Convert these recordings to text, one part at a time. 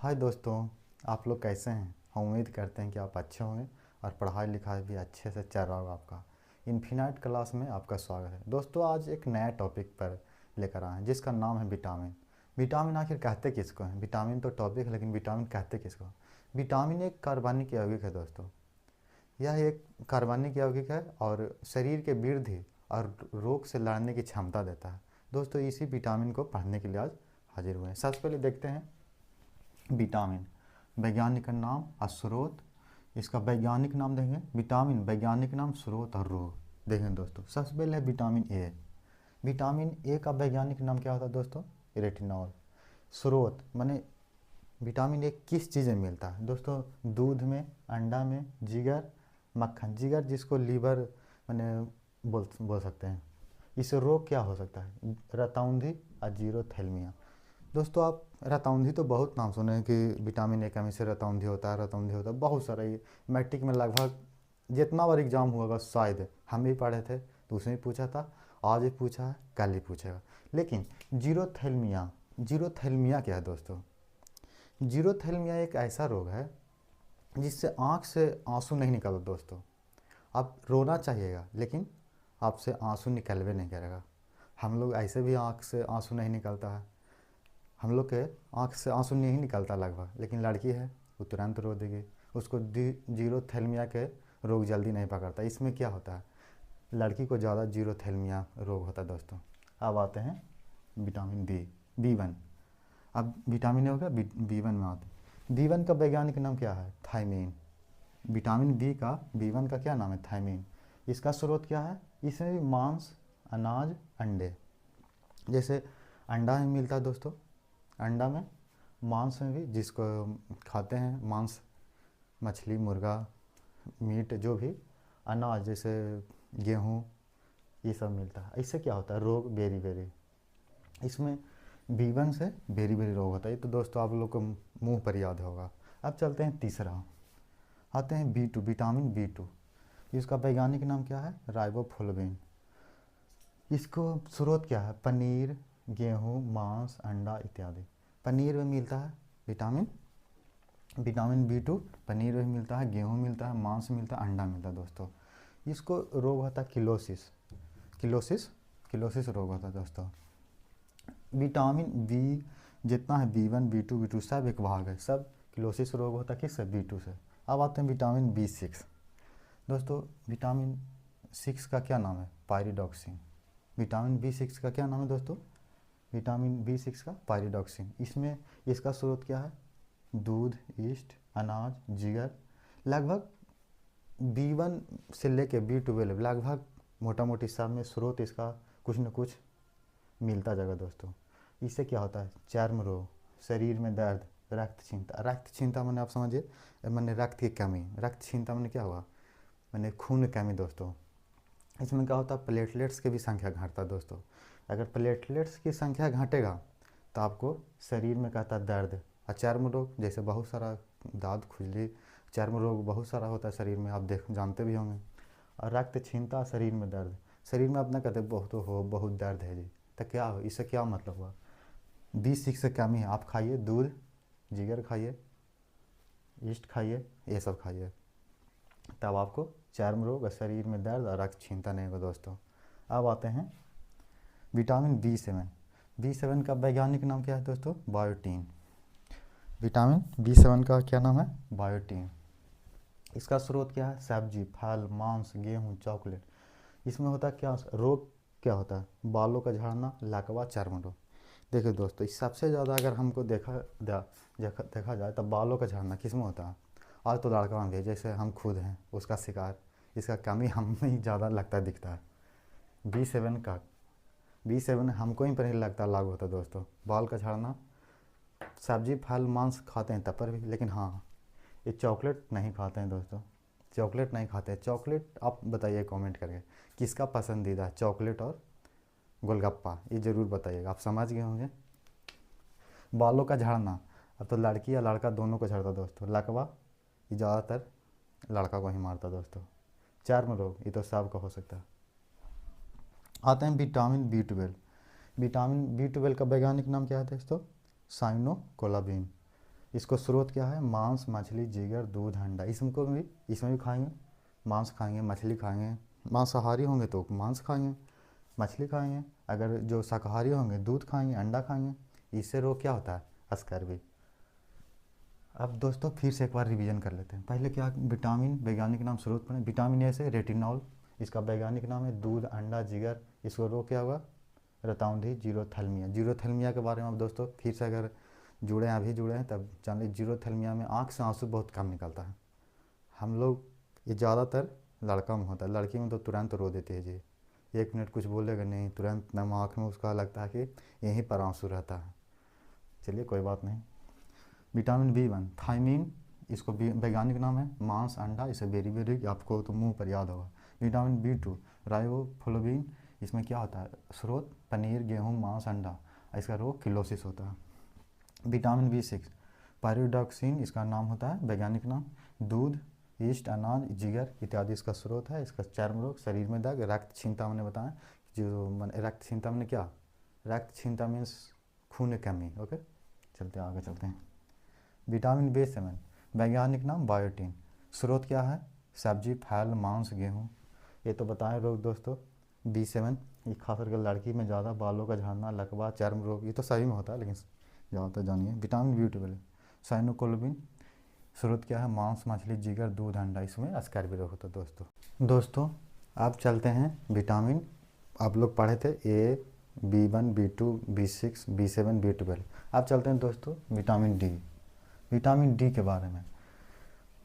हाय दोस्तों, आप लोग कैसे हैं। हम उम्मीद करते हैं कि आप अच्छे होंगे और पढ़ाई लिखाई भी अच्छे से चल रहा होगा आपका। इन्फिनाइट क्लास में आपका स्वागत है। दोस्तों, आज एक नया टॉपिक पर लेकर आए हैं जिसका नाम है विटामिन। विटामिन आखिर कहते किसको हैं। विटामिन तो टॉपिक है, लेकिन विटामिन कहते किसको। विटामिन एक कार्बनिक यौगिक है दोस्तों। यह एक कार्बनिक यौगिक है और शरीर के वृद्धि और रोग से लड़ने की क्षमता देता है। दोस्तों, इसी विटामिन को पढ़ने के लिए आज हाजिर हुए हैं। सबसे पहले देखते हैं विटामिन वैज्ञानिक नाम और स्रोत। इसका वैज्ञानिक नाम देंगे विटामिन, वैज्ञानिक नाम, स्रोत और रोग देखेंगे दोस्तों। सबसे पहले है विटामिन ए। विटामिन ए का वैज्ञानिक नाम क्या होता है दोस्तों? रेटिनॉल। स्रोत माने विटामिन ए किस चीज़ में मिलता है दोस्तों? दूध में, अंडा में, जिगर, मक्खन। जिगर जिसको लीवर माने बोल सकते हैं। इससे रोग क्या हो सकता है? रतौंधी और जीरोथैल्मिया। दोस्तों, आप रतौंधी तो बहुत नाम सुने हैं कि विटामिन ए कमी से रतौंधी होता है, रतौंधी होता है, बहुत सारा। ये मैट्रिक में लगभग जितना बार एग्जाम हुआ शायद हम भी पढ़े थे तो उसमें पूछा था, आज भी पूछा है, कल ही पूछेगा। लेकिन जीरोथैल्मिया, जीरोथैल्मिया क्या है दोस्तों? जीरोथैल्मिया एक ऐसा रोग है जिससे आँख से आंसू नहीं निकलता दोस्तों। आप रोना चाहिएगा लेकिन आपसे आंसू निकलवे नहीं करेगा। हम लोग ऐसे भी आँख से आंसू नहीं निकलता है, हम लोग के आँख से आंसू नहीं निकलता लगभग, लेकिन लड़की है वो तुरंत रो देगी। उसको जीरोथैल्मिया के रोग जल्दी नहीं पकड़ता। इसमें क्या होता है, लड़की को ज़्यादा जीरोथैल्मिया रोग होता है दोस्तों। अब आते हैं विटामिन बी वन। अब विटामिन हो गया, बी वन में आते हैं। बी वन का वैज्ञानिक नाम क्या है? थायमीन। विटामिन बी वन का क्या नाम है? थायमीन। इसका स्रोत क्या है? इसमें भी मांस, अनाज, अंडे। जैसे अंडा में मिलता है दोस्तों, अंडा में, मांस में भी जिसको खाते हैं, मांस, मछली, मुर्गा, मीट, जो भी, अनाज जैसे गेहूँ, ये सब मिलता है। इससे क्या होता है? रोग बेरी बेरी। इसमें बी वन से बेरी बेरी रोग होता है। ये तो दोस्तों आप लोग को मुंह पर याद होगा। अब चलते हैं तीसरा, आते हैं B two, vitamin B two. इसका वैज्ञानिक नाम क्या है? राइबोफ्लोविन। इसको स्रोत क्या है? पनीर, गेहूँ, मांस, अंडा इत्यादि। पनीर में मिलता है vitamin vitamin B two. Paneer में मिलता है, गेहूँ मिलता है, मांस मिलता है, अंडा मिलता है दोस्तों। इसको रोग होता है किलोसिस। किलोसिस किलोसिस रोग होता है दोस्तों। विटामिन बी जितना है, बी वन बी टू सब एक भाग है, सब किलोसिस रोग होता है किससे? बी टू से। अब आते हैं विटामिन बी सिक्स। दोस्तों, विटामिन सिक्स का क्या नाम है? पायरिडॉक्सिन। विटामिन बी सिक्स का क्या नाम है दोस्तों? विटामिन बी सिक्स का पायरिडॉक्सिन। इसमें इसका स्रोत क्या है? दूध, ईस्ट, अनाज, जिगर। लगभग बी वन से लेके बी12 लगभग मोटा मोटी सब में स्रोत इसका कुछ न कुछ मिलता जाएगा दोस्तों। इससे क्या होता है? चर्म रोग, शरीर में दर्द, रक्तहीनता। रक्तहीनता मैंने आप समझिए, मैंने रक्त की कमी। रक्तहीनता मैंने क्या हुआ? मैंने खून की कमी दोस्तों। इसमें क्या होता है? प्लेटलेट्स की भी संख्या घटता है दोस्तों। अगर प्लेटलेट्स की संख्या घटेगा तो आपको शरीर में कहता है दर्द। और चर्म रोग जैसे बहुत सारा दाद, खुजली, चर्म रोग बहुत सारा होता है शरीर में, आप जानते भी होंगे। और रक्तहीनता, शरीर में दर्द। शरीर में अपना कहते बहुत दर्द है जी, तो क्या हो? इससे क्या मतलब हुआ? बी सिक्स से कमी है। आप खाइए दूध, जिगर खाइए, ईस्ट खाइए, ये सब खाइए, तब आपको चर्म रोग और शरीर में दर्द और रक्तहीनता नहीं होगा दोस्तों। अब आते हैं विटामिन बी सेवन का वैज्ञानिक नाम क्या है दोस्तों? बायोटीन। विटामिन बी7 का क्या नाम है? बायोटीन। इसका स्रोत क्या है? सब्जी, फल, मांस, गेहूँ, चॉकलेट। इसमें होता है क्या रोग? क्या होता है? बालों का झड़ना, लकवा, चर्म रोग। देखिए दोस्तों, इस सबसे ज़्यादा अगर हमको देखा जाए तो बालों का झड़ना किस में होता है? आज तो लड़का में भी, जैसे हम खुद हैं उसका शिकार, इसका कमी हम में ही ज़्यादा लगता दिखता है। बी7 हमको ही पर ही लगता लागू होता है दोस्तों। बाल का झड़ना, सब्जी, फल, मांस खाते हैं तब पर भी, लेकिन हाँ, ये चॉकलेट नहीं खाते हैं दोस्तों। चॉकलेट नहीं खाते हैं। चॉकलेट आप बताइए कमेंट करके किसका पसंदीदा है, चॉकलेट और गोलगप्पा? ये ज़रूर बताइएगा। आप समझ गए होंगे। बालों का झड़ना, अब तो लड़की या लड़का दोनों को झड़ता दोस्तों। लकवा, ये ज़्यादातर लड़का को ही मारता दोस्तों। चर्म रोग, ये तो सबको हो सकता है। आते हैं विटामिन बी12। विटामिन बी12 का वैज्ञानिक नाम क्या है दोस्तों? साइनोकोलाबिन। इसको स्रोत क्या है, मांस, मछली, जिगर, दूध, अंडा। इसमें भी खाएंगे, मांस खाएंगे, मछली खाएंगे। मांसाहारी होंगे तो मांस खाएंगे, मछली खाएंगे। अगर जो शाकाहारी होंगे दूध खाएंगे, अंडा खाएंगे। इससे रोग क्या होता है, स्कर्वी। अब दोस्तों फिर से एक बार रिवीजन कर लेते हैं। पहले क्या, विटामिन वैज्ञानिक नाम स्रोत पढ़ें। विटामिन ए से रेटिनॉल, इसका वैज्ञानिक नाम है दूध, अंडा, जिगर। इसको रोग क्या होगा, रतौंधी, जीरोथैल्मिया। जीरोथैल्मिया के बारे में आप दोस्तों फिर से अगर जुड़े हैं, अभी जुड़े हैं, तब जान लीजिए जीरोथैल्मिया में आँख से आंसू बहुत कम निकलता है। हम लोग ये ज़्यादातर लड़का में होता है, लड़की में तो तुरंत रो देती है जी, 1 मिनट कुछ बोलेगा नहीं, तुरंत नम आँख में उसका लगता है कि यहीं पर आंसू रहता है। चलिए कोई बात नहीं। विटामिन B1 थायमीन, इसको वैज्ञानिक नाम है मांस, अंडा। इसे बेरी आपको तो मुंह पर याद होगा। विटामिन B2 राइबोफ्लोविन, इसमें क्या होता है, स्रोत पनीर, गेहूँ, मांस, अंडा। इसका रोग किलोसिस होता है। विटामिन B6 पायरिडॉक्सिन, इसका नाम होता है वैज्ञानिक नाम दूध, ईस्ट, अनाज, जिगर इत्यादि इसका स्रोत है। इसका चर्म रोग, शरीर में दर्द, रक्तहीनता। मैंने बताया जो रक्तहीनता में क्या, रक्तहीनता मीन्स खून में कमी। ओके, चलते आगे चलते हैं। विटामिन B7 वैज्ञानिक नाम बायोटीन, स्रोत क्या है, सब्जी, फल, मांस, गेहूँ। ये तो बताएं रोग दोस्तों। B7 ये खास करके लड़की में ज़्यादा, बालों का झड़ना, लकवा, चर्म रोग, ये तो सभी में होता है लेकिन ज़्यादातर जानिए। विटामिन B12 साइनोकोलोबिन, स्रोत क्या है, मांस, मछली, जिगर, दूध, अंडा। इसमें स्कर्वी रोग होता है दोस्तों। अब चलते हैं विटामिन, आप लोग पढ़े थे A, B1, B2, B6, B7, B12। अब चलते हैं दोस्तों विटामिन D। विटामिन D के बारे में,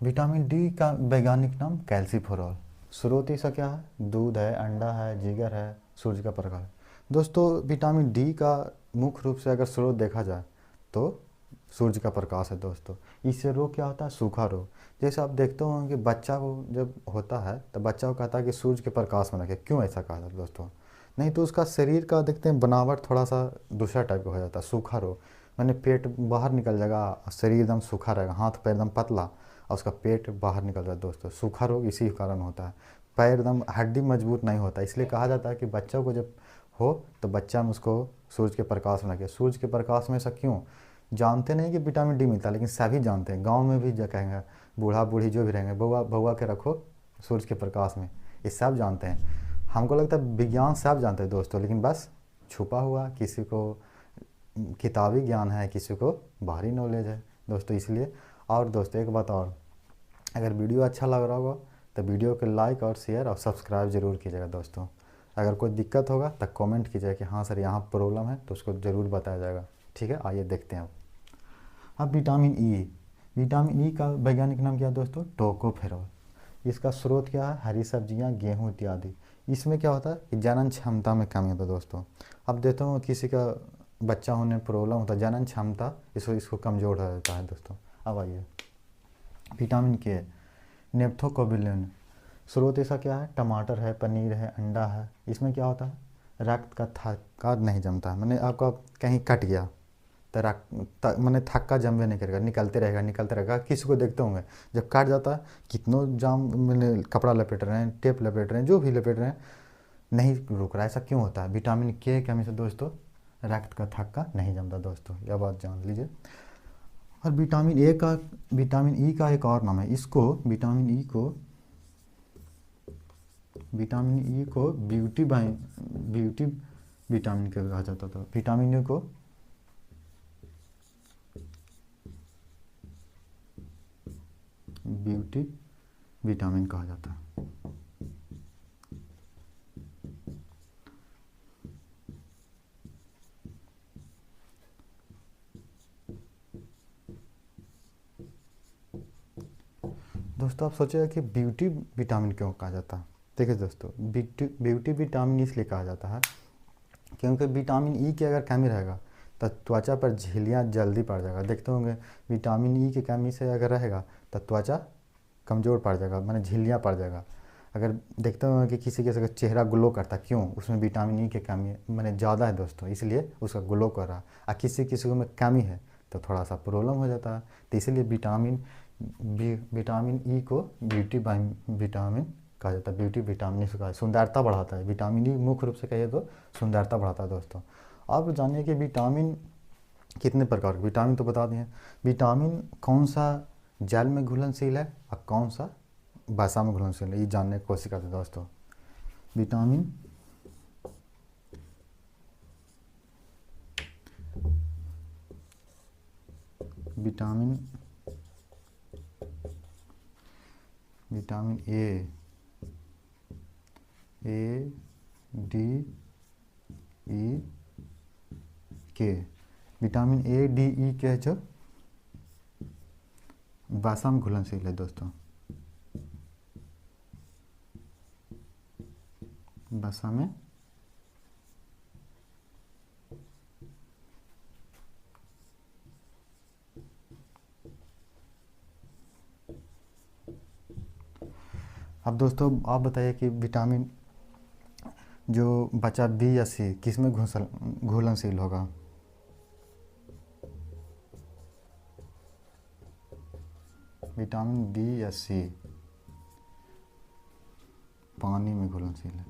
विटामिन D का वैज्ञानिक नाम कैल्सीफेरॉल, स्रोत इसका क्या है, दूध है, अंडा है, जिगर है, सूर्य का प्रकाश। दोस्तों विटामिन D का मुख्य रूप से अगर स्रोत देखा जाए तो सूर्य का प्रकाश है दोस्तों। इससे रोग क्या होता है, सूखा रोग। जैसे आप देखते होंगे कि बच्चा को जब होता है तो बच्चा को कहता है कि सूर्य के प्रकाश में रखे। क्यों ऐसा कहा जाता है दोस्तों, नहीं तो उसका शरीर का देखते हैं बनावट थोड़ा सा दूसरा टाइप का हो जाता है, सूखा रोग। मैंने पेट बाहर निकल जाएगा, शरीर एकदम सूखा रहेगा, हाथ पैर एकदम पतला और उसका पेट बाहर निकल जाता है दोस्तों। सूखा रोग इसी कारण होता है, पैर एकदम हड्डी मजबूत नहीं होता। इसलिए कहा जाता है कि बच्चों को जब हो तो बच्चा में उसको सूरज के प्रकाश में रखे। सूरज के प्रकाश में ऐसा क्यों, जानते नहीं कि विटामिन D मिलता है, लेकिन सभी जानते हैं। गांव में भी जो कहेंगे, बूढ़ा बूढ़ी जो भी रहेंगे, बउआ बउआ के रखो सूरज के प्रकाश में, ये सब जानते हैं। हमको लगता है विज्ञान सब जानते हैं दोस्तों, लेकिन बस छुपा हुआ, किसी को किताबी ज्ञान है, किसी को बाहरी नॉलेज है दोस्तों, इसलिए। और दोस्तों एक बात और, अगर वीडियो अच्छा लग रहा होगा तो वीडियो को लाइक और शेयर और सब्सक्राइब ज़रूर कीजिएगा दोस्तों। अगर कोई दिक्कत होगा तो कमेंट कीजिएगा कि हाँ सर यहाँ प्रॉब्लम है, तो उसको ज़रूर बताया जाएगा। ठीक है, आइए देखते हैं अब विटामिन E। विटामिन E का वैज्ञानिक नाम क्या है दोस्तों, टोकोफेरॉल। इसका स्रोत क्या है, हरी सब्जियां, गेहूं इत्यादि। इसमें क्या होता है कि जनन क्षमता में कमी होता है दोस्तों। अब देखता हूँ किसी का बच्चा होने में प्रॉब्लम होता है, जनन क्षमता इसको कमज़ोर हो जाता है दोस्तों। अब आइए विटामिन K नेप्थोकोबिलिन, स्रोत ऐसा क्या है, टमाटर है, पनीर है, अंडा है। इसमें क्या होता है, रक्त का थक्का नहीं जमता है। मैंने आपका कहीं कट गया तो मैंने थक्का जमवे नहीं करेगा, निकलते रहेगा। किसी को देखते होंगे जब काट जाता है कितनों जाम, मैंने कपड़ा लपेट रहे हैं, टेप लपेट रहे हैं, जो भी लपेट रहे हैं, नहीं रुक रहा है। ऐसा क्यों होता है, विटामिन K कमी से दोस्तों रक्त का थक्का नहीं जमता दोस्तों, यह बात जान लीजिए। और विटामिन E का एक और नाम है, इसको विटामिन E को ब्यूटी विटामिन कहा जाता था। विटामिन E को ब्यूटी विटामिन कहा जाता है। दोस्तों आप सोचेगा कि ब्यूटी विटामिन क्यों कहा जाता है। देखिए दोस्तों, ब्यूटी विटामिन इसलिए कहा जाता है क्योंकि विटामिन E की अगर कमी रहेगा तो त्वचा पर झिल्लियाँ जल्दी पड़ जाएगा। देखते होंगे विटामिन E की कमी से अगर रहेगा तो त्वचा कमज़ोर पड़ जाएगा, माने झिल्लियाँ पड़ जाएगा। अगर देखते होंगे कि किसी के चेहरा ग्लो करता है, क्यों, उसमें विटामिन E की कमी मैंने ज़्यादा है दोस्तों, इसलिए उसका ग्लो कर रहा है। और किसी को में कमी है तो थोड़ा सा प्रॉब्लम हो जाता है। तो इसलिए विटामिन E को ब्यूटी विटामिन कहा जाता है। ब्यूटी विटामिन इसका सुंदरता बढ़ाता है। विटामिन E मुख्य रूप से कहिए तो सुंदरता बढ़ाता है दोस्तों। अब जानिए कि विटामिन कितने प्रकार के विटामिन तो बता दिए। विटामिन कौन सा जल में घुलनशील है और कौन सा वसा में घुलनशील है, ये जानने की कोशिश करते हैं दोस्तों। Vitamin vitamin vitamin A D E के, विटामिन ए डी ई के जो वसा में घुलनशील है दोस्तों, वसा में अब दोस्तों आप बताइए कि विटामिन जो बचा बी या सी किस में घुलनशील होगा। विटामिन बी या सी पानी में घुलनशील है।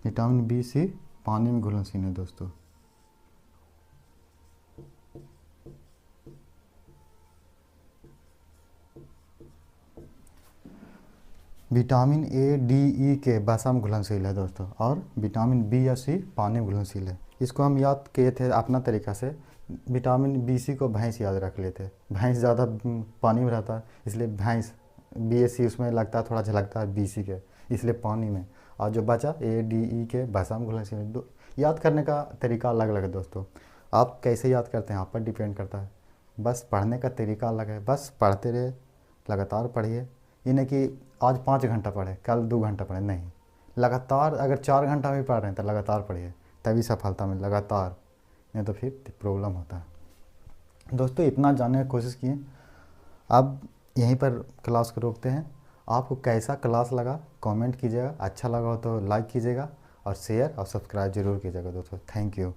विटामिन बी सी पानी में घुलनशील है दोस्तों। विटामिन ए डी ई के वसा में घुलनशील है दोस्तों, और विटामिन बी या सी पानी में घुलनशील है। इसको हम याद किए थे अपना तरीका से, विटामिन बी सी को भैंस याद रख लेते। भैंस ज़्यादा पानी में रहता है, इसलिए भैंस बी एस सी उसमें लगता है, थोड़ा झलकता है बी सी के, इसलिए पानी में। और जो बचा ए डी ई के वसा में घुलनशील है। याद करने का तरीका अलग अलग है दोस्तों, आप कैसे याद करते हैं आप पर डिपेंड करता है। बस पढ़ने का तरीका अलग है, बस पढ़ते रहे, लगातार पढ़िए। ये नहीं कि आज 5 घंटा पढ़े कल 2 घंटा पढ़े, नहीं, लगातार। अगर 4 घंटा भी पढ़ रहे हैं तो लगातार पढ़िए, तभी सफलता मिले, लगातार, नहीं तो फिर प्रॉब्लम होता है। दोस्तों इतना जानने की कोशिश किए, अब यहीं पर क्लास को रोकते हैं। आपको कैसा क्लास लगा कमेंट कीजिएगा, अच्छा लगा हो तो लाइक कीजिएगा और शेयर और सब्सक्राइब जरूर कीजिएगा दोस्तों। Thank you.